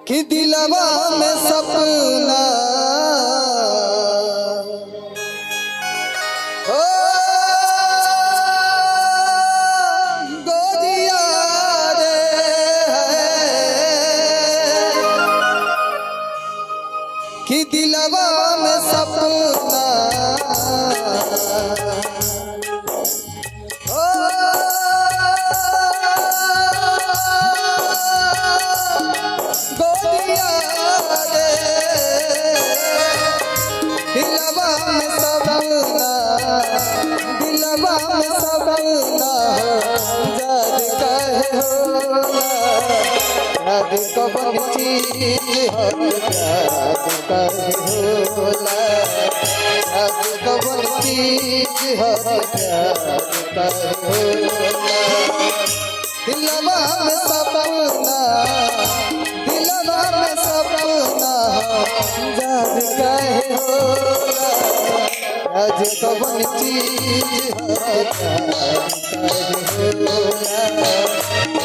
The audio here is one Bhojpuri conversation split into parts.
कि दिलवा में सपना हो गोदिया रे कि दिलवा में सपना दिलवा में सपना जद कहे होला याद कवन चीज याद कहे होला याद कवन चीज याद कहे होला दिलवा में सपना जद कहे होला आज कवन चीज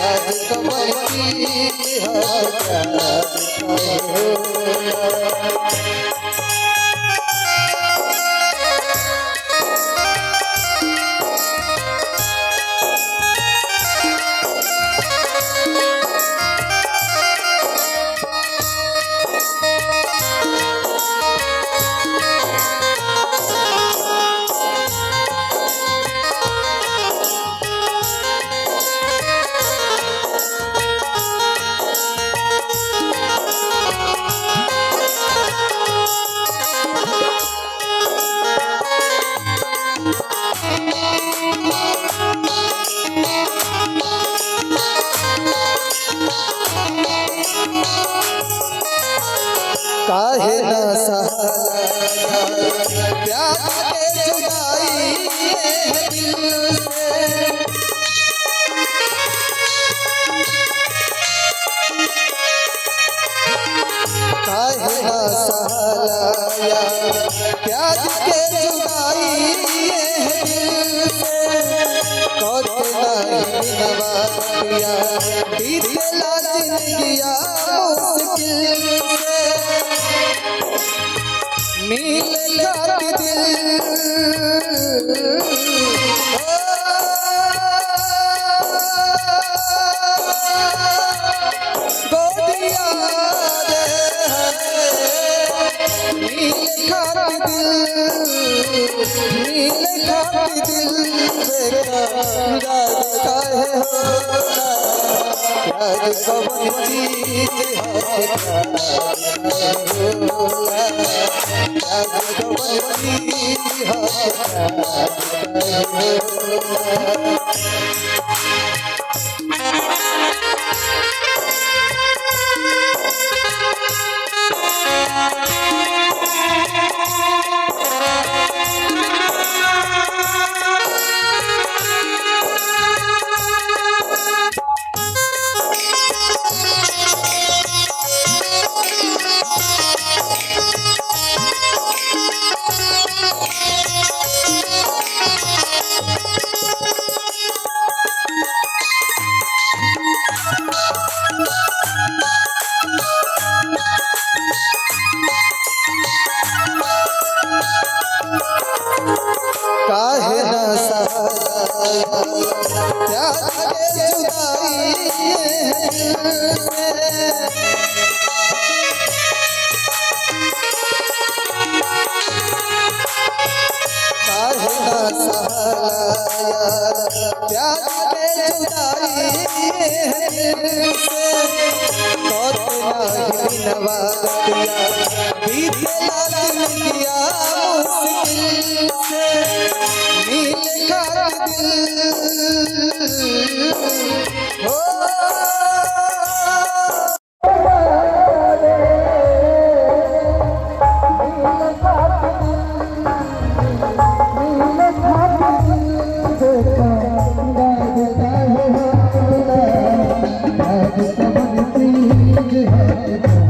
आज कवन चीज काहे न सहाला प्यार के जुदाई है दिल से काहे न सहाला प्यार के जुदाई है दिल से कौन नहीं नवाया बीते जिंदगिया मुश्किल नील जाती दिल गोदिया रे नील जाती दिल याद काहे होला याद कवन चीज होला याद कवन चीज काहे न सहाला प्यार के जुदाई काहे न सहाला प्यार के जुदाई कौन नहीं नवाया बीते जिंदगिया मुश्किल से नील का दिल हो Thank you.